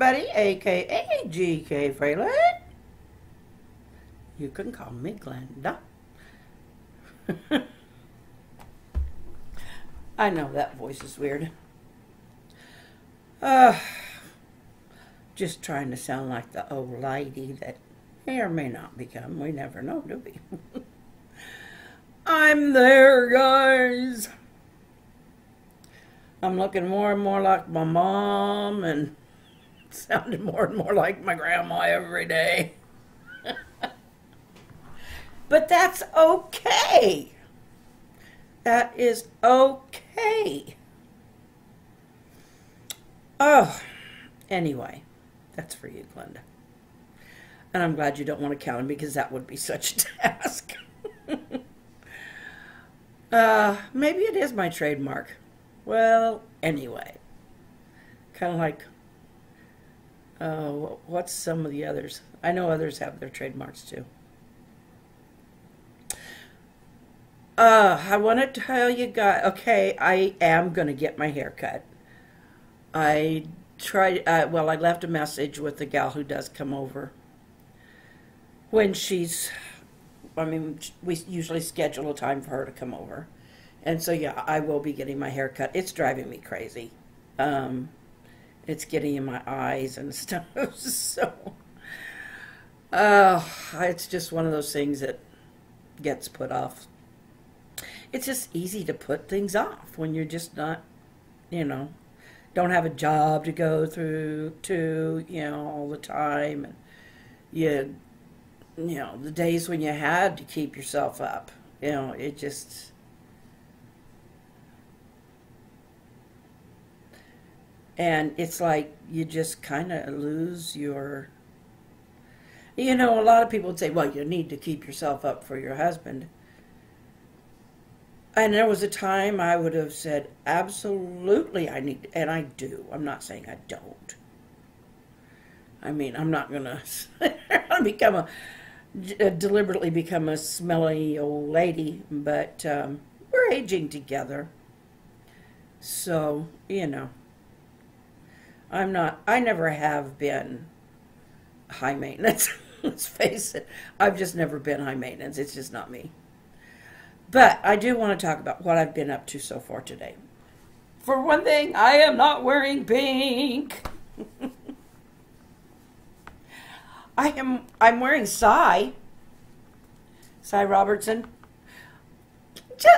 everybody, aka GK Freeland. You can call me Glenda. I know that voice is weird. Just trying to sound like the old lady that may or may not become. We never know, do we? I'm there, guys. I'm looking more and more like my mom and sounding more and more like my grandma every day. But that's okay. That is okay. Oh, anyway, that's for you, Glenda. And I'm glad you don't want to count them because that would be such a task. Maybe it is my trademark. Well, anyway. Kind of like, what's some of the others? I know others have their trademarks too. I want to tell you guys, okay, I am going to get my hair cut. I tried, well, I left a message with the gal who does come over. When she's, I mean, we usually schedule a time for her to come over. And so, yeah, I will be getting my hair cut. It's driving me crazy. It's getting in my eyes and stuff. So, it's just one of those things that gets put off. It's just easy to put things off when you're just not, you know, don't have a job to go through to, you know, all the time. And you know, the days when you had to keep yourself up, you know, it just, and it's like you just kind of lose your, you know, a lot of people would say, well, you need to keep yourself up for your husband. And there was a time I would have said, absolutely, I need, and I do. I'm not saying I don't. I mean, I'm not going to become deliberately become a smelly old lady, but we're aging together. So, you know, I never have been high maintenance. Let's face it. I've just never been high maintenance. It's just not me. But I do want to talk about what I've been up to so far today. For one thing, I am not wearing pink. I'm wearing Cy Robertson.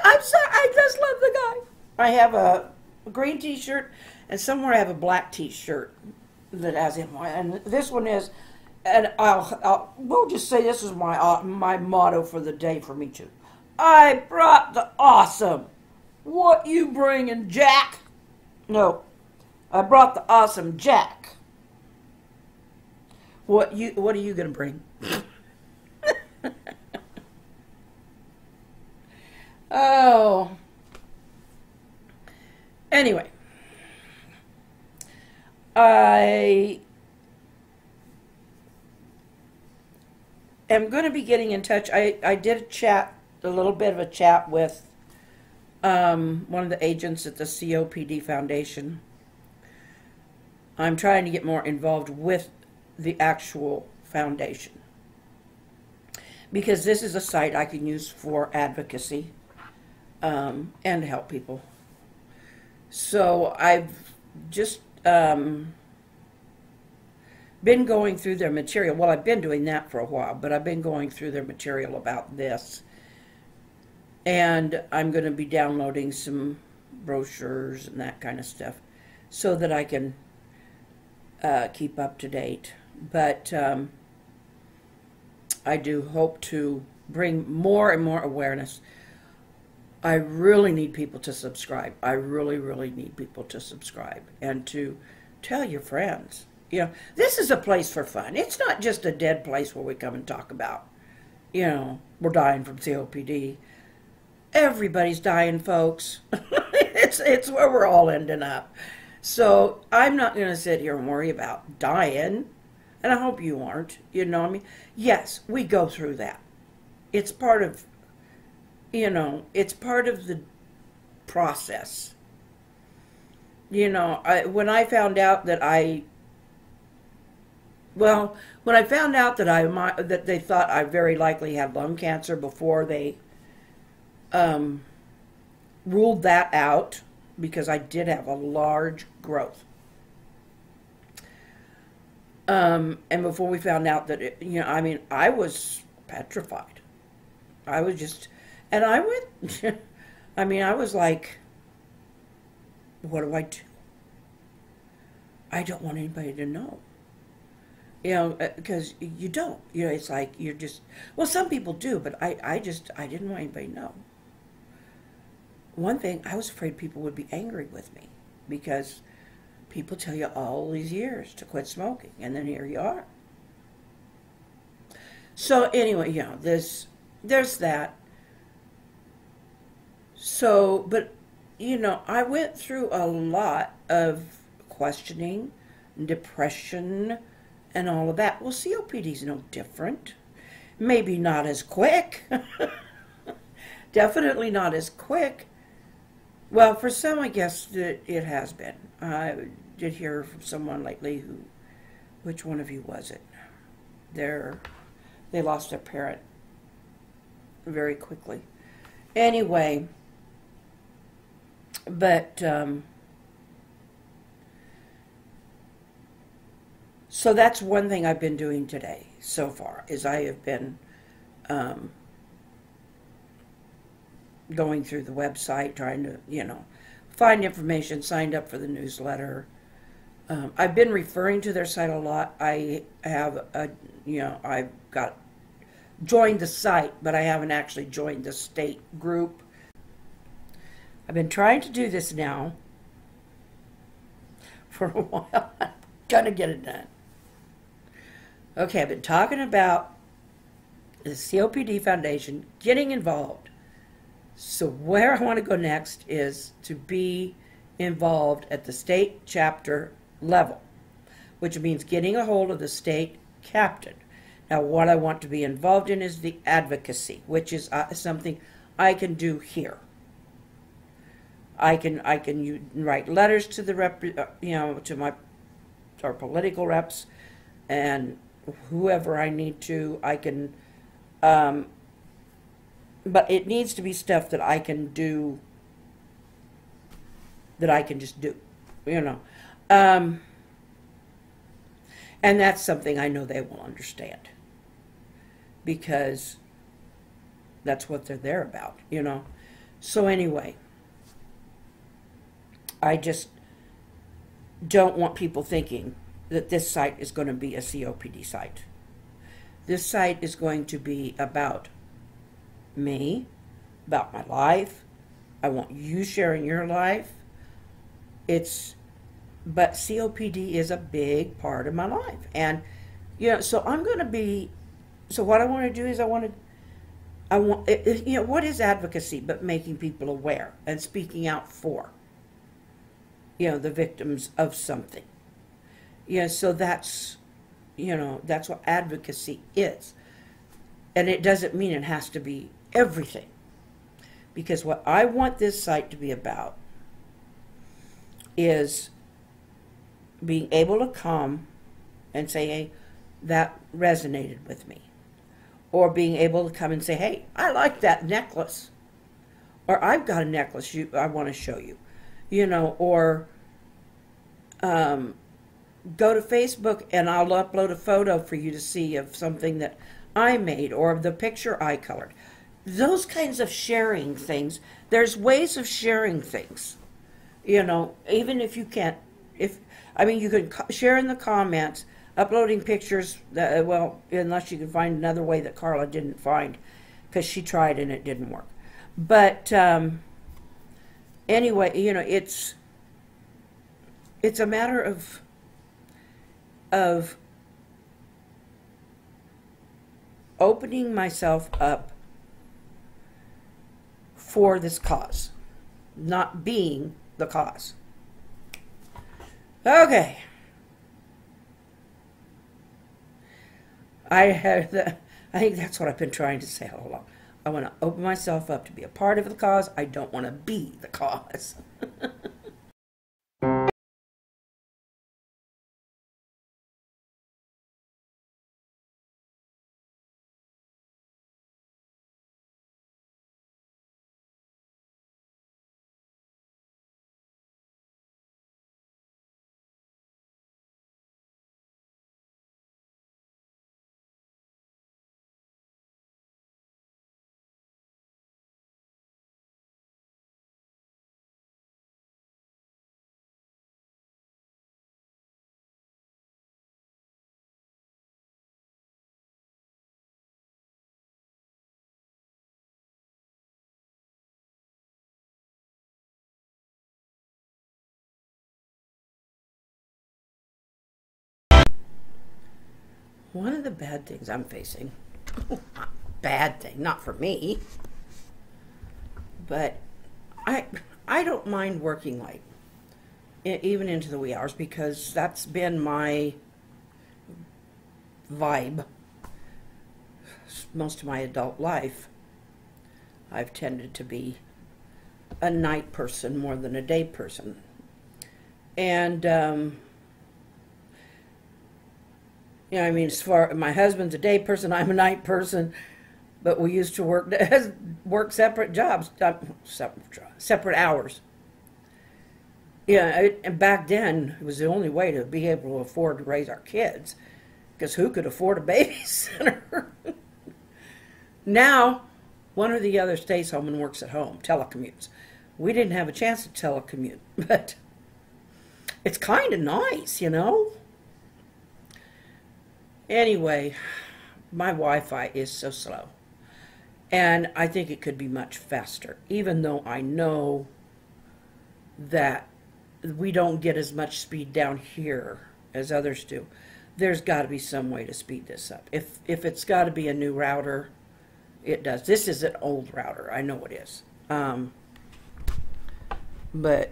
I'm sorry, I just love the guy. I have a green t-shirt, and somewhere I have a black t-shirt that has him. And this one is, and we'll just say this is my motto for the day for me too. I brought the awesome. What you bringing, Jack? No, I brought the awesome Jack. What are you gonna bring? Oh. Anyway, I am going to be getting in touch. I did a little bit of a chat with one of the agents at the COPD Foundation. I'm trying to get more involved with the actual foundation because this is a site I can use for advocacy and help people. So I've just been going through their material. Well, I've been doing that for a while, but I've been going through their material about this. And I'm going to be downloading some brochures and that kind of stuff so that I can keep up to date. But I do hope to bring more and more awareness. I really need people to subscribe. I really, really need people to subscribe and to tell your friends. You know, this is a place for fun. It's not just a dead place where we come and talk about, you know, we're dying from COPD. Everybody's dying, folks. It's where we're all ending up. So I'm not going to sit here and worry about dying, and I hope you aren't. You know what I mean? Yes, we go through that. It's part of, you know, it's part of the process. You know, when I found out that I Well, when I found out that that they thought I very likely had lung cancer before they um, ruled that out, because I did have a large growth. And before we found out that, I mean, I was petrified. I was just, and I went, I mean, I was like, what do I do? I don't want anybody to know. Because you don't. It's like you're just, well, some people do, but I didn't want anybody to know. One thing, I was afraid people would be angry with me because people tell you all these years to quit smoking, and then here you are. So anyway, there's that. So, but I went through a lot of questioning, depression, and all of that. Well, COPD is no different. Maybe not as quick. Definitely not as quick. Well, for some, I guess that it has been. I did hear from someone lately which one of you was it? They lost their parent very quickly. Anyway, but so that's one thing I've been doing today so far, is I have been going through the website, trying to, find information, signed up for the newsletter. I've been referring to their site a lot. I have, I've got joined the site, but I haven't actually joined the state group. I've been trying to do this now for a while. I'm gonna get it done. Okay, I've been talking about the COPD Foundation, getting involved. So where I want to go next is to be involved at the state chapter level, which means getting a hold of the state captain. Now, what I want to be involved in is the advocacy, which is something I can do here. I can write letters to the rep, to our political reps, and whoever I need to. I can. But it needs to be stuff that I can do, that I can just do, And that's something I know they will understand, because that's what they're there about, So anyway, I just don't want people thinking that this site is going to be a COPD site. This site is going to be about me, about my life. I want you sharing your life. But COPD is a big part of my life. And, so I'm going to be, so what I want to do is what is advocacy but making people aware and speaking out for, the victims of something. So that's what advocacy is. And it doesn't mean it has to be everything. Because what I want this site to be about is being able to come and say, hey, that resonated with me. Or being able to come and say, hey, I like that necklace. Or I've got a necklace I want to show you. Or go to Facebook and I'll upload a photo for you to see of something that I made or of the picture I colored. Those kinds of sharing things, there's ways of sharing things. Even if you can't, you can share in the comments, uploading pictures, unless you can find another way that Carla didn't find, because she tried and it didn't work. But anyway, it's a matter of opening myself up for this cause, not being the cause. Okay. I think that's what I've been trying to say all along. I want to open myself up to be a part of the cause. I don't want to be the cause. one of the bad things I'm facing, bad thing, not for me, but I don't mind working late, even into the wee hours, because that's been my vibe most of my adult life. I've tended to be a night person more than a day person. And, I mean, as far my husband's a day person, I'm a night person, but we used to work separate jobs, separate hours. Yeah, and back then it was the only way to be able to afford to raise our kids, because who could afford a babysitter? Now, one or the other stays home and works at home, telecommutes. We didn't have a chance to telecommute, but it's kind of nice, Anyway, my Wi-Fi is so slow, and I think it could be much faster, even though I know that we don't get as much speed down here as others do. There's got to be some way to speed this up. If it's got to be a new router, it does. This is an old router. I know it is. But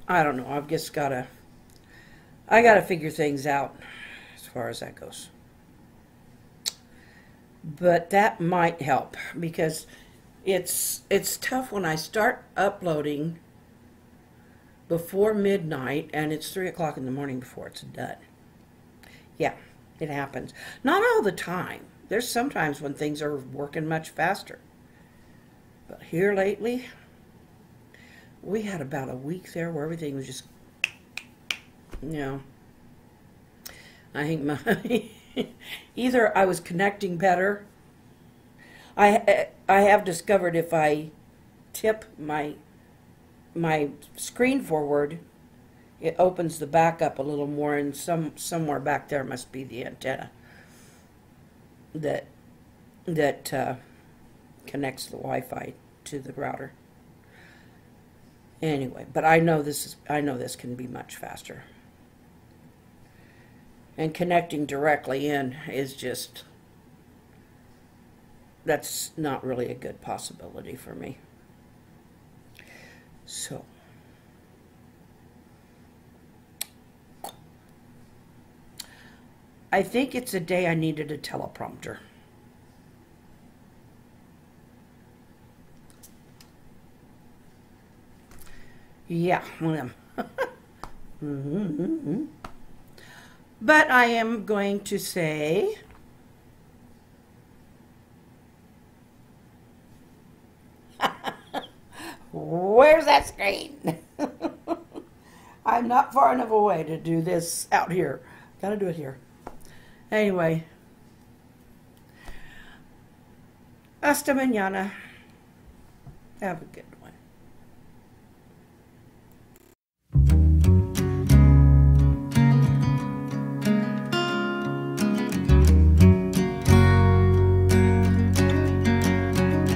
I don't know. I've just I got to figure things out as far as that goes. But that might help, because it's tough when I start uploading before midnight and it's 3 o'clock in the morning before it's done. Yeah, it happens. Not all the time. There's sometimes when things are working much faster. But here lately, we had about a week there where everything was just, I think either I was connecting better. I have discovered if I tip my screen forward, it opens the back up a little more, and somewhere back there must be the antenna that connects the Wi-Fi to the router. Anyway, but I know this can be much faster. And connecting directly in is just, that's not really a good possibility for me. So, I think it's a day I needed a teleprompter. Yeah, one of them. But I am going to say, where's that screen? I'm not far enough away to do this out here. Gotta do it here. Anyway, hasta mañana. Have a good one.